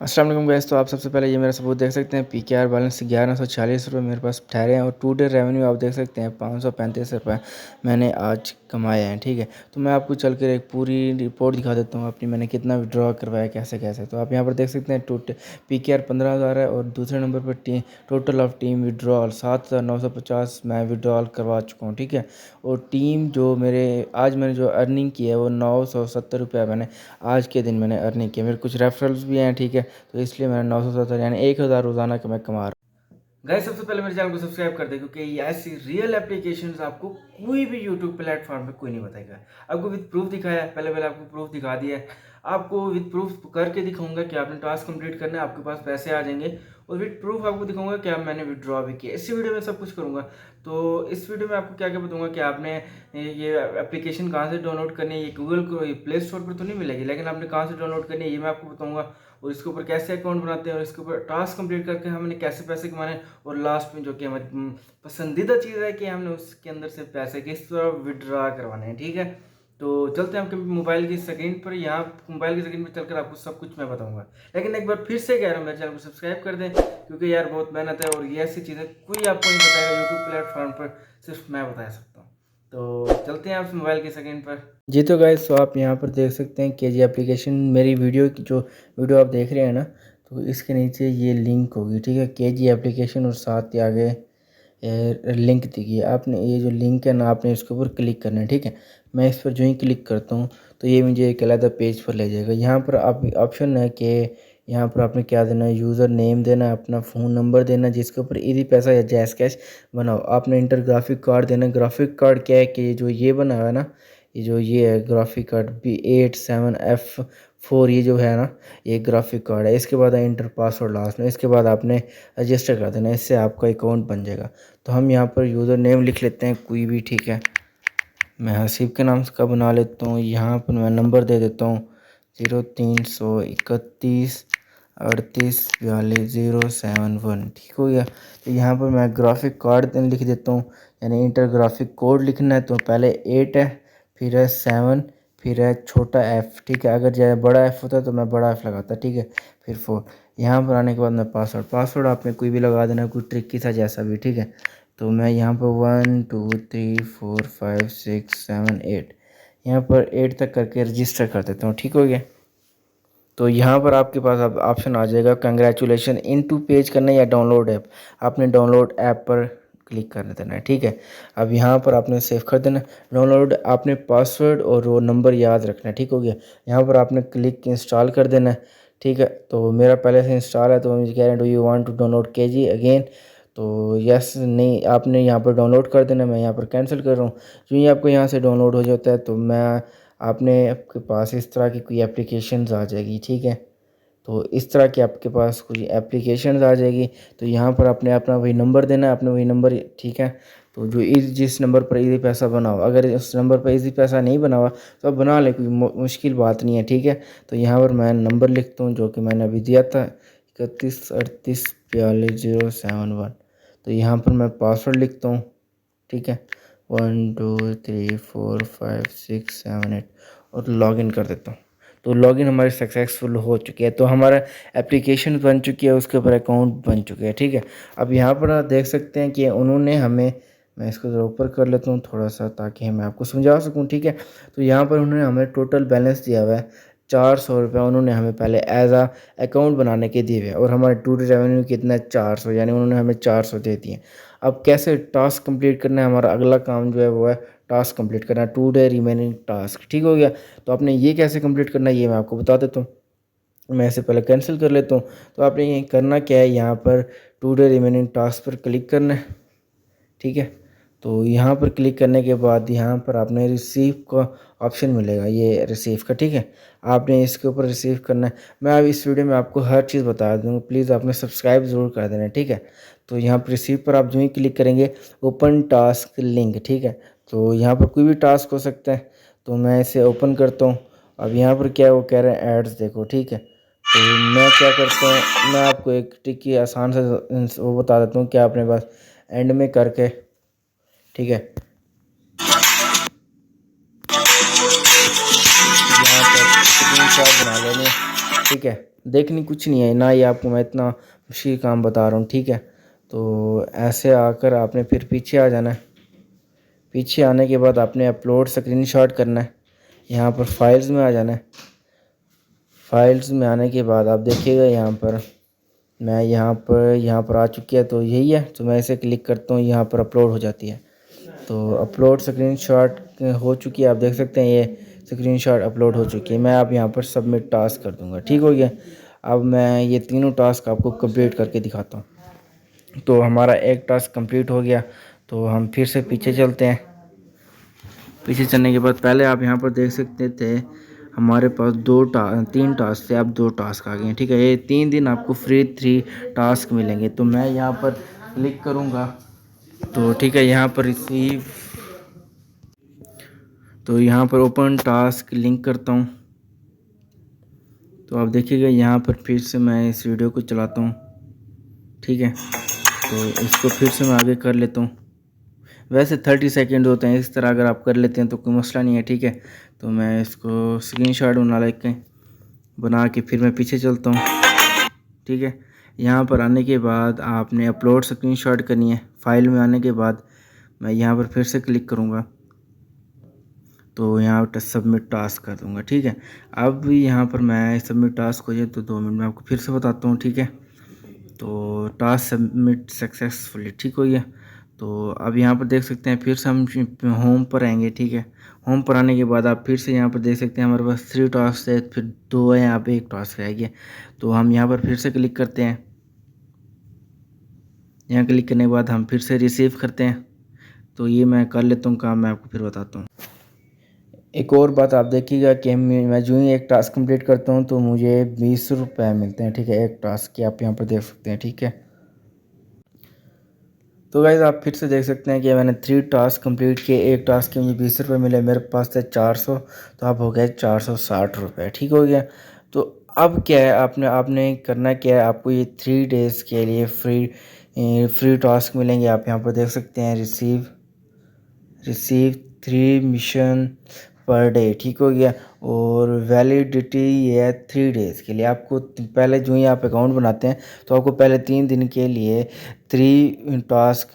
अस्सलाम वालेकुम गाइस। तो आप सबसे पहले ये मेरा सबूत देख सकते हैं। पीकेआर बैलेंस 1146 रुपये मेरे पास ठहरे हैं और टू डे रेवेन्यू आप देख सकते हैं 535 रुपये मैंने आज कमाए हैं। ठीक है, तो मैं आपको चल कर एक पूरी रिपोर्ट दिखा देता हूँ अपनी, मैंने कितना विड्रॉ करवाया कैसे कैसे। तो आप यहाँ पर देख सकते हैं टोटल पीकेआर 15,000 है और दूसरे नंबर पर टोटल ऑफ टीम विड्रॉल 7,950 मैं विड्रॉल करवा चुका हूँ। ठीक है, और टीम जो मेरे आज मैंने जो अर्निंग की है वो 970 रुपये मैंने आज के दिन मैंने अर्निंग की। मेरे कुछ रेफरल्स भी हैं। ठीक है, तो इसलिए मैंने 970 यानी 1,000 रोज़ाना का मैं कमा रहा हूँ। गाइस, सबसे पहले मेरे चैनल को सब्सक्राइब कर दें क्योंकि ये ऐसी रियल एप्लीकेशंस आपको कोई भी यूट्यूब प्लेटफॉर्म पे कोई नहीं बताएगा। आपको विद प्रूफ दिखाया है, पहले पहले आपको प्रूफ दिखा दिया है। आपको विद प्रूफ करके दिखाऊंगा कि आपने टास्क कंप्लीट करना है, आपके पास पैसे आ जाएंगे। और विद प्रूफ आपको दिखाऊंगा कि मैंने विड्रॉ भी किया। इसी वीडियो में सब कुछ करूंगा। तो इस वीडियो में आपको क्या क्या बताऊंगा कि आपने ये एप्लीकेशन कहाँ से डाउनलोड करनी है। ये गूगल को प्ले स्टोर पर तो नहीं मिलेगी, लेकिन आपने कहाँ से डाउनलोड करनी है ये मैं आपको बताऊंगा। और इसके ऊपर कैसे अकाउंट बनाते हैं और इसके ऊपर टास्क कंप्लीट करके हमने कैसे पैसे कमाने। और लास्ट में जो कि हमारी पसंदीदा चीज़ है कि हमने उसके अंदर से पैसे किस तरह विड्रॉ करवाने हैं। ठीक है, तो चलते हैं आपके मोबाइल की स्क्रीन पर। यहाँ मोबाइल की स्क्रीन पर चलकर आपको सब कुछ मैं बताऊंगा। लेकिन एक बार फिर से कह रहा हूँ, मेरे चैनल को सब्सक्राइब कर दें क्योंकि यार बहुत मेहनत है और ये ऐसी चीज़ें कोई आपको नहीं बताएगा यूट्यूब प्लेटफॉर्म पर, सिर्फ मैं बता सकता हूँ। तो चलते हैं आप मोबाइल की स्क्रीन पर। जी तो गाइस, तो आप यहाँ पर देख सकते हैं केजी एप्लीकेशन। मेरी वीडियो की जो वीडियो आप देख रहे हैं ना, तो इसके नीचे ये लिंक होगी। ठीक है, केजी एप्लीकेशन और साथ ही आगे लिंक दिखिए। आपने ये जो लिंक है ना, आपने इसके ऊपर क्लिक करना है। ठीक है, मैं इस पर जो ही क्लिक करता हूँ तो ये मुझे एक अलग पेज पर ले जाएगा। यहाँ पर आप ऑप्शन है कि यहाँ पर आपने क्या देना है, यूज़र नेम देना है, अपना फ़ोन नंबर देना है जिसके ऊपर इजी पैसा या जैस कैश बनाओ। आपने इंटर ग्राफिक कार्ड देना है। ग्राफिक कार्ड क्या है कि जो ये बना हुआ है ना, ये है ग्राफिक कार्ड B87F4, ये जो है ना ये ग्राफिक कार्ड है। इसके बाद इंटर पासवर्ड लास्ट में, इसके बाद आपने रजिस्टर कर देना, इससे आपका अकाउंट बन जाएगा। तो हम यहाँ पर यूज़र नेम लिख लेते हैं कोई भी। ठीक है, मैं हसीब के नाम का बना लेता हूँ। यहाँ पर मैं नंबर दे देता हूँ 033138424071। ठीक हो गया। तो यहाँ पर मैं ग्राफिक कार्ड लिख देता हूँ, यानी इंटर ग्राफिक कोड लिखना है। तो पहले 8 है, फिर है 7, फिर है छोटा f। ठीक है, अगर जो बड़ा f होता तो मैं बड़ा f लगाता। ठीक है, फिर 4। यहाँ पर आने के बाद मैं पासवर्ड आपने कोई भी लगा देना, कोई ट्रिकी सा जैसा भी। ठीक है, तो मैं यहाँ पर 1 2 3 4 5 6 7 8 यहाँ पर 8 तक करके रजिस्टर कर देता हूँ। ठीक हो गया। तो यहाँ पर आपके पास अब ऑप्शन आ जाएगा कंग्रेचुलेशन इन टू पेज करना है या डाउनलोड ऐप। आपने डाउनलोड ऐप पर क्लिक कर देना है। ठीक है, अब यहाँ पर आपने सेव कर देना। डाउनलोड आपने पासवर्ड और वो नंबर याद रखना है। ठीक हो गया। यहाँ पर आपने क्लिक इंस्टॉल कर देना है। ठीक है, तो मेरा पहले से इंस्टॉल है तो मुझे कह रहे हैं do you want to download KG again. तो यस नहीं, आपने यहाँ पर डाउनलोड कर देना। मैं यहाँ पर कैंसिल कर रहा हूँ। जो ही आपको यहाँ से डाउनलोड हो जाता है तो मैं आपके पास इस तरह की कोई एप्लीकेशंस आ जाएगी। ठीक है, तो इस तरह की आपके पास कोई एप्लीकेशंस आ जाएगी। तो यहाँ पर आपने अपना वही नंबर देना है, अपना वही नंबर। ठीक है, तो जो जिस नंबर पर इजी पैसा बना हो, अगर उस नंबर पर इजी पैसा नहीं बना हुआ तो आप बना ले, कोई मुश्किल बात नहीं है। ठीक है, तो यहाँ पर मैं नंबर लिखता हूँ जो कि मैंने अभी दिया था 3138424071। तो यहाँ पर मैं पासवर्ड लिखता हूँ। ठीक है, 1 2 3 4 5 6 7 8 और लॉगिन कर देता हूँ। तो लॉगिन हमारी सक्सेसफुल हो चुकी है। तो हमारा एप्लीकेशन बन चुकी है, उसके ऊपर अकाउंट बन चुके हैं। ठीक है, अब यहाँ पर आप देख सकते हैं कि उन्होंने हमें, मैं इसको ज़रा ऊपर कर लेता हूँ थोड़ा सा ताकि मैं आपको समझा सकूँ। ठीक है, तो यहाँ पर उन्होंने हमें टोटल बैलेंस दिया हुआ है 400 रुपये। उन्होंने हमें पहले एज आ अकाउंट बनाने के दिए हुए और हमारे टू रेवेन्यू कितना है 400, यानी उन्होंने हमें 400 दे दिए। अब कैसे टास्क कंप्लीट करना है, हमारा अगला काम जो है वो है टास्क कंप्लीट करना है, टू डे रिमेनिंग टास्क। ठीक हो गया। तो आपने ये कैसे कंप्लीट करना है ये मैं आपको बता देता हूँ। मैं इसे पहले कैंसिल कर लेता हूँ। तो आपने ये करना क्या है, यहाँ पर टू डे रिमेनिंग टास्क पर क्लिक करना है। ठीक है, तो यहाँ पर क्लिक करने के बाद यहाँ पर आपने रिसीव का ऑप्शन मिलेगा, ये रिसीव का। ठीक है, आपने इसके ऊपर रिसीव करना है। मैं अब इस वीडियो में आपको हर चीज़ बता दूँगा, प्लीज़ आपने सब्सक्राइब ज़रूर कर देना है। ठीक है, तो यहाँ पर रिसीव पर आप जो ही क्लिक करेंगे ओपन टास्क लिंक। ठीक है, तो यहाँ पर कोई भी टास्क हो सकता है। तो मैं इसे ओपन करता हूँ। अब यहाँ पर क्या है, वो कह रहे हैं एड्स देखो। ठीक है, तो मैं क्या करता हूँ, मैं आपको एक ट्रिक आसान से वो बता देता हूँ कि आपने बस एंड में करके, ठीक है, यहाँ पर स्क्रीन शॉट बना लेने। ठीक है, देखनी कुछ नहीं है ना, ये आपको मैं इतना मुश्किल काम बता रहा हूँ, ठीक है। तो ऐसे आकर आपने फिर पीछे आ जाना है। पीछे आने के बाद आपने अपलोड स्क्रीनशॉट करना है। यहाँ पर फाइल्स में आ जाना है। फाइल्स में आने के बाद आप देखिएगा यहाँ पर मैं यहाँ पर आ चुकी है, तो यही है। तो मैं इसे क्लिक करता हूँ, यहाँ पर अपलोड हो जाती है। तो अपलोड स्क्रीनशॉट हो चुकी है, आप देख सकते हैं ये स्क्रीनशॉट अपलोड हो चुकी है। मैं अब यहाँ पर सबमिट टास्क कर दूँगा, ठीक हो गया। अब मैं ये तीनों टास्क आपको कंप्लीट करके दिखाता हूँ। तो हमारा एक टास्क कंप्लीट हो गया, तो हम फिर से पीछे चलते हैं। पीछे चलने के बाद पहले आप यहाँ पर देख सकते थे हमारे पास तीन टास्क थे, अब 2 टास्क आ गए हैं, ठीक है। ये 3 दिन आपको फ्री 3 टास्क मिलेंगे। तो मैं यहाँ पर क्लिक करूँगा, तो ठीक है, यहाँ पर रिसीव, तो यहाँ पर ओपन टास्क लिंक करता हूँ। तो आप देखिएगा यहाँ पर फिर से मैं इस वीडियो को चलाता हूँ, ठीक है। तो इसको फिर से मैं आगे कर लेता हूँ। वैसे 30 सेकेंड होते हैं, इस तरह अगर आप कर लेते हैं तो कोई मसला नहीं है, ठीक है। तो मैं इसको स्क्रीनशॉट बना के फिर मैं पीछे चलता हूँ, ठीक है। यहाँ पर आने के बाद आपने अपलोड स्क्रीनशॉट करनी है। फाइल में आने के बाद मैं यहाँ पर फिर से क्लिक करूँगा, तो यहाँ पर सबमिट टास्क कर दूँगा, ठीक है। अब यहाँ पर मैं सबमिट टास्क हो जाए तो 2 मिनट में आपको फिर से बताता हूँ, ठीक है। तो टास्क सबमिट सक्सेसफुली, ठीक हो गया। तो अब यहाँ पर देख सकते हैं फिर से हम होम पर आएंगे, ठीक है। होम पर आने के बाद आप फिर से यहाँ पर देख सकते हैं हमारे पास 3 टास्क है, फिर 2 है, यहाँ पे 1 टास्क रह गया। तो हम यहाँ पर फिर से क्लिक करते हैं। यहाँ क्लिक करने के बाद हम फिर से रिसीव करते हैं। तो ये मैं कर लेता हूँ काम, मैं आपको फिर बताता हूँ। एक और बात आप देखिएगा कि मैं जो ही एक टास्क कंप्लीट करता हूँ तो मुझे 20 रुपये मिलते हैं, ठीक है, एक टास्क के, आप यहाँ पर देख सकते हैं, ठीक है। तो गाइज़ आप फिर से देख सकते हैं कि मैंने 3 टास्क कंप्लीट किए, एक टास्क के मुझे 20 रुपये मिले, मेरे पास थे 400, तो अब हो गए 460 रुपये, ठीक हो गया। तो अब क्या है, आपने करना क्या है, आपको ये 3 डेज़ के लिए फ्री टास्क मिलेंगे। आप यहाँ पर देख सकते हैं रिसीव 3 मिशन पर डे, ठीक हो गया। और वैलिडिटी ये है 3 डेज़ के लिए। आपको पहले जो ही आप अकाउंट बनाते हैं तो आपको पहले 3 दिन के लिए 3 टास्क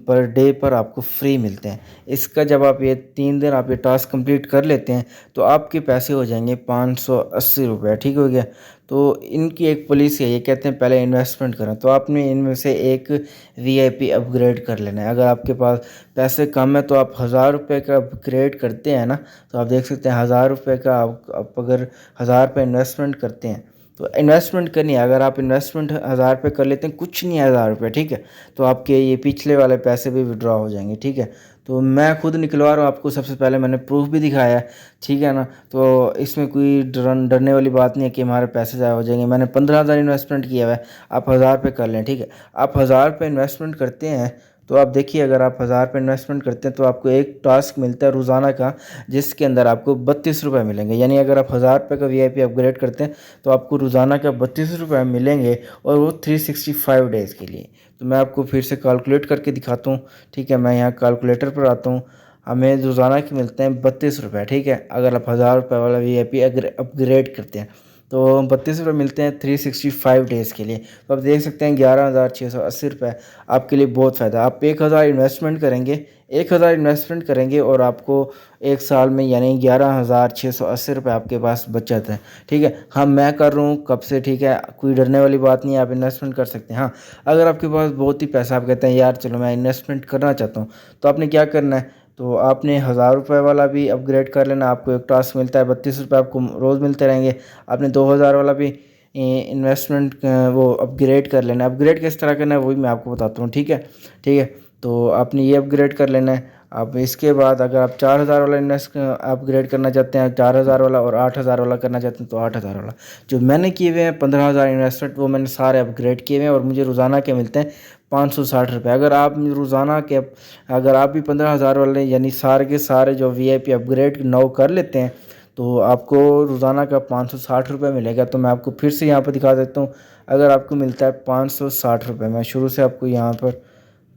पर डे पर आपको फ्री मिलते हैं। इसका जब आप ये 3 दिन आप ये टास्क कंप्लीट कर लेते हैं तो आपके पैसे हो जाएंगे 580 रुपये, ठीक हो गया। तो इनकी एक पॉलिसी है, ये कहते हैं पहले इन्वेस्टमेंट करें। तो आपने इनमें से एक वीआईपी अपग्रेड कर लेना है। अगर आपके पास पैसे कम है तो आप 1000 रुपये का अपग्रेड करते हैं ना, तो आप देख सकते हैं 1000 रुपये का आप अगर 1000 रुपये इन्वेस्टमेंट करते हैं तो इन्वेस्टमेंट करनी है। अगर आप इन्वेस्टमेंट 1000 रुपये कर लेते हैं, कुछ नहीं है 1000 रुपये, ठीक है, तो आपके ये पिछले वाले पैसे भी विड्रॉ हो जाएंगे, ठीक है। तो मैं खुद निकलवा रहा हूँ आपको, सबसे पहले मैंने प्रूफ भी दिखाया है, ठीक है ना। तो इसमें कोई डरने वाली बात नहीं है कि हमारे पैसे ज़ाया हो जाएंगे। मैंने 15,000 इन्वेस्टमेंट किया हुआ है, आप 1000 रुपये कर लें, ठीक है। आप 1000 रुपये इन्वेस्टमेंट करते हैं तो आप देखिए, अगर आप 1000 रुपये इन्वेस्टमेंट करते हैं तो आपको एक टास्क मिलता है रोज़ाना का, जिसके अंदर आपको 32 रुपये मिलेंगे। यानी अगर आप 1000 रुपये का वीआईपी अपग्रेड करते हैं तो आपको रोज़ाना का 32 रुपये मिलेंगे, और वो 365 डेज़ के लिए। तो मैं आपको फिर से कैलकुलेट करके दिखाता हूँ, ठीक है। मैं यहाँ कैलकुलेटर पर आता हूँ। हमें रोज़ाना के मिलते हैं 32 रुपये, ठीक है, अगर आप 1000 रुपये वाला वीआईपी अगर अपग्रेड करते हैं तो 32 रुपये मिलते हैं 365 डेज़ के लिए। तो आप देख सकते हैं 11,680 रुपये आपके लिए बहुत फ़ायदा। आप 1000 इन्वेस्टमेंट करेंगे, 1000 इन्वेस्टमेंट करेंगे और आपको एक साल में यानी 11,680 रुपये आपके पास बचत है, ठीक है। हाँ, मैं कर रहा हूँ कब से, ठीक है, कोई डरने वाली बात नहीं है, आप इन्वेस्टमेंट कर सकते हैं। हाँ, अगर आपके पास बहुत ही पैसा, आप कहते हैं यार चलो मैं इन्वेस्टमेंट करना चाहता हूँ, तो आपने क्या करना है, तो आपने 1000 रुपये वाला भी अपग्रेड कर लेना। आपको एक टास्क मिलता है, 32 रुपये आपको रोज़ मिलते रहेंगे। आपने 2000 वाला भी इन्वेस्टमेंट वो अपग्रेड कर लेना। अपग्रेड किस तरह करना है वही मैं आपको बताता हूँ, ठीक है, ठीक है। तो आपने ये अपग्रेड कर लेना है। अब इसके बाद अगर आप 4000 वाला अपग्रेड करना चाहते हैं, 4000 वाला, और 8000 वाला करना चाहते हैं तो 8000 वाला। जो मैंने किए हुए हैं 15,000 इन्वेस्टमेंट, वो मैंने सारे अपग्रेड किए हुए हैं और मुझे रोज़ाना के मिलते हैं 560 रुपये। अगर आप भी 15,000 वाले यानी सारे के सारे जो वीआईपी अपग्रेड नौ कर लेते हैं तो आपको रोज़ाना का 560 रुपये मिलेगा। तो मैं आपको फिर से यहाँ पर दिखा देता हूँ। अगर आपको मिलता है 560 रुपये, मैं शुरू से आपको यहाँ पर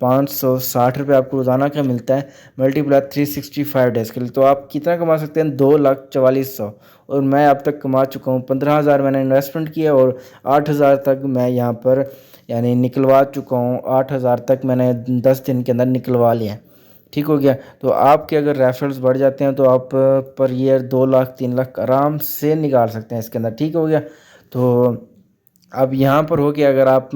560 रुपये आपको रोज़ाना का मिलता है, मल्टीप्लाई 365 डेज़ के लिए, तो आप कितना कमा सकते हैं, 2,44,100। और मैं अब तक कमा चुका हूँ 15,000 मैंने इन्वेस्टमेंट किया और 8,000 तक मैं यहाँ पर यानी निकलवा चुका हूँ। 8,000 तक मैंने 10 दिन के अंदर निकलवा लिया। ठीक हो गया। तो आपके अगर रेफरल्स बढ़ जाते हैं तो आप पर ईयर 2 लाख 3 लाख आराम से निकाल सकते हैं इसके अंदर। ठीक हो गया। तो अब यहाँ पर हो गया, अगर आप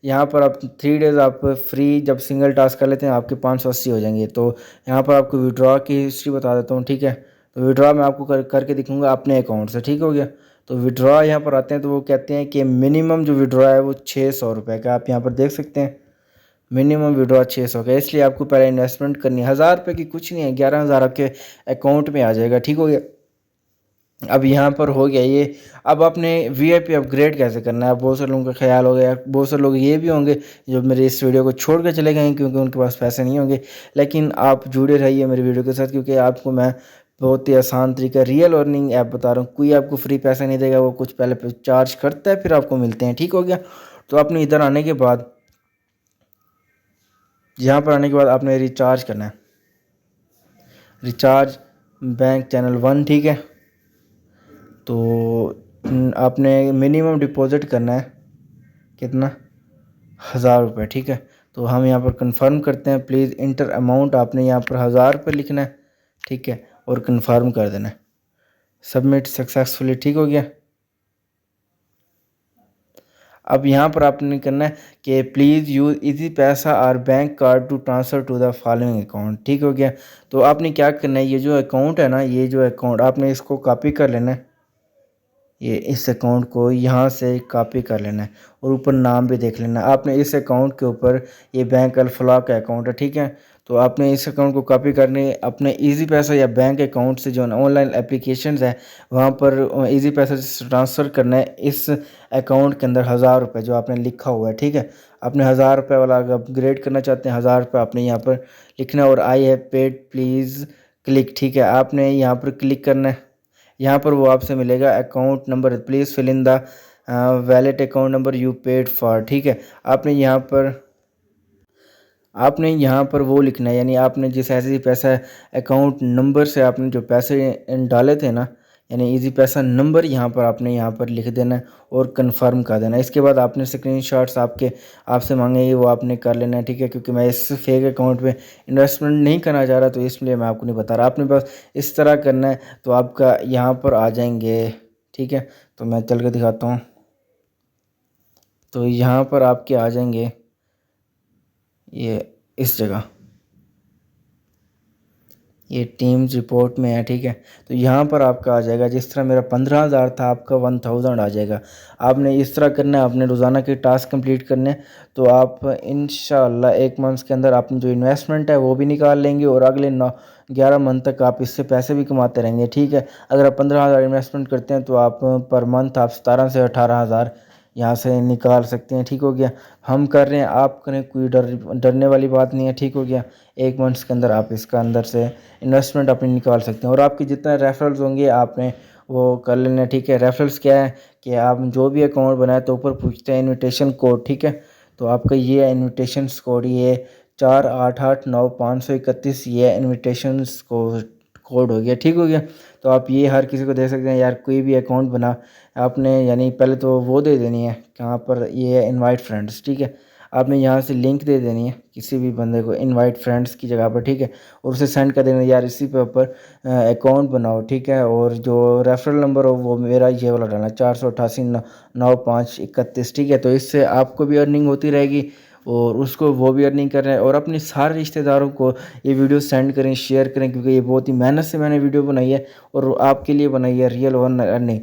यहाँ पर आप 3 डेज़ आप फ्री जब सिंगल टास्क कर लेते हैं आपके 580 हो जाएंगे। तो यहाँ पर आपको विड्रॉ की हिस्ट्री बता देता हूँ। ठीक है। तो विड्रॉ मैं आपको करके दिखाऊंगा अपने अकाउंट से। ठीक हो गया। तो विड्रॉ यहाँ पर आते हैं तो वो कहते हैं कि मिनिमम जो विड्रॉ है वो 600 रुपये का। आप यहाँ पर देख सकते हैं मिनिमम विड्रॉ 600 का। इसलिए आपको पहले इन्वेस्टमेंट करनी है। 1,000 रुपये की कुछ नहीं है, 11,000 आपके अकाउंट में आ जाएगा। ठीक हो गया। अब यहाँ पर हो गया ये। अब आपने वीआईपी अपग्रेड कैसे करना है। अब बहुत सारे लोगों का ख्याल हो गया, बहुत सारे लोग ये भी होंगे जो मेरे इस वीडियो को छोड़ कर चले गए क्योंकि उनके पास पैसे नहीं होंगे। लेकिन आप जुड़े रहिए मेरी वीडियो के साथ, क्योंकि आपको मैं बहुत ही आसान तरीका रियल अर्निंग ऐप बता रहा हूँ। कोई आपको फ्री पैसा नहीं देगा, वो कुछ पहले चार्ज करता है फिर आपको मिलते हैं। ठीक हो गया। तो आपने इधर आने के बाद, यहाँ पर आने के बाद आपने रिचार्ज करना है। Recharge bank channel 1। ठीक है। तो आपने मिनिमम डिपॉजिट करना है कितना, 1,000 रुपये। ठीक है। तो हम यहाँ पर कंफर्म करते हैं। प्लीज़ इंटर अमाउंट, आपने यहाँ पर 1,000 रुपये लिखना है। ठीक है। और कंफर्म कर देना है। Submit successfully. ठीक हो गया। अब यहाँ पर आपने करना है कि प्लीज़ यूज़ इजी पैसा और bank card to transfer to the following account. ठीक हो गया। तो आपने क्या करना है, ये जो अकाउंट है ना, ये जो अकाउंट आपने इसको कॉपी कर लेना है। ये इस अकाउंट को यहाँ से कॉपी कर लेना है और ऊपर नाम भी देख लेना है। आपने इस अकाउंट के ऊपर, ये बैंक अल्फलाह का अकाउंट है। ठीक है। तो आपने इस अकाउंट को कॉपी करने अपने इजी पैसा या बैंक अकाउंट से जो ऑनलाइन एप्लीकेशंस है वहाँ पर इजी पैसा से ट्रांसफ़र करना है इस अकाउंट के अंदर 1,000 रुपये जो आपने लिखा हुआ है। ठीक है। आपने 1,000 रुपये वाला अगर अपग्रेड करना चाहते हैं, 1,000 रुपये आपने यहाँ पर लिखना है और I have paid please click. ठीक है। आपने यहाँ पर क्लिक करना है। यहाँ पर वो आपसे मिलेगा account number, please fill in the valid account number you paid for. ठीक है। आपने यहाँ पर वो लिखना है, यानी आपने जिस ऐसे पैसा अकाउंट नंबर से आपने जो पैसे डाले थे ना, यानी इजी पैसा नंबर यहाँ पर आपने यहाँ पर लिख देना है और कंफर्म कर देना है। इसके बाद आपने स्क्रीनशॉट्स आपसे मांगेंगे, वो आपने कर लेना है। ठीक है। क्योंकि मैं इस फेक अकाउंट में इन्वेस्टमेंट नहीं करना चाह रहा, तो इसलिए मैं आपको नहीं बता रहा। आपने बस इस तरह करना है तो आपका यहाँ पर आ जाएंगे। ठीक है। तो मैं चल के दिखाता हूँ। तो यहाँ पर आपके आ जाएंगे ये इस जगह, ये टीम्स रिपोर्ट में है। ठीक है। तो यहाँ पर आपका आ जाएगा, जिस तरह मेरा 15,000 था आपका 1,000 आ जाएगा। आपने इस तरह करना है, आपने रोज़ाना के टास्क कंप्लीट करने हैं। तो आप इंशाल्लाह 1 मंथ के अंदर आपने जो इन्वेस्टमेंट है वो भी निकाल लेंगे और अगले 11 मंथ तक आप इससे पैसे भी कमाते रहेंगे। ठीक है। अगर आप 15,000 इन्वेस्टमेंट करते हैं तो आप पर मंथ आप 17 से 18,000 यहाँ से निकाल सकते हैं। ठीक हो गया। हम कर रहे हैं, आप करें, कोई डरने वाली बात नहीं है। ठीक हो गया। 1 मंथ के अंदर आप इसका अंदर से इन्वेस्टमेंट अपनी निकाल सकते हैं और आपके जितने रेफरल्स होंगे आपने वो कर लेना। ठीक है। रेफरल्स क्या है कि आप जो भी अकाउंट बनाए तो ऊपर पूछते हैं इनविटेशन कोड। ठीक है। तो आपका ये इनविटेशन कोड, ये 4889531, ये इनविटेशन कोड हो गया। ठीक हो गया। तो आप ये हर किसी को दे सकते हैं। यार कोई भी अकाउंट बना आपने, यानी पहले तो वो दे देनी है कहाँ पर, ये है इनवाइट फ्रेंड्स। ठीक है। आपने यहाँ से लिंक दे देनी है किसी भी बंदे को इनवाइट फ्रेंड्स की जगह पर। ठीक है। और उसे सेंड कर देना, यार इसी पे ऊपर अकाउंट बनाओ। ठीक है। और जो रेफरल नंबर हो वो मेरा ये वाला डालना, 4889531। ठीक है। तो इससे आपको भी अर्निंग होती रहेगी और उसको वो भी अर्निंग कर रहे हैं। और अपने सारे रिश्तेदारों को ये वीडियो सेंड करें, शेयर करें, क्योंकि ये बहुत ही मेहनत से मैंने वीडियो बनाई है और आपके लिए बनाई है, रियल अर्निंग।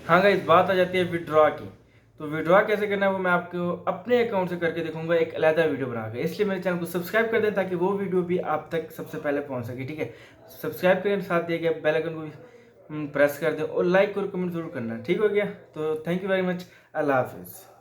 हाँ गाइस, बात आ जाती है विड्रॉ की। तो विड्रॉ कैसे करना है वो मैं आपको अपने अकाउंट से करके दिखाऊंगा एक अलग वीडियो बना के। इसलिए मेरे चैनल को सब्सक्राइब कर दें ताकि वो वीडियो भी आप तक सबसे पहले पहुंच सके। ठीक है। सब्सक्राइब करें, साथ दिए गए बेल आइकन को भी प्रेस कर दें और लाइक और कमेंट जरूर करना। ठीक हो गया। तो थैंक यू वेरी मच। अल्लाह हाफिज़।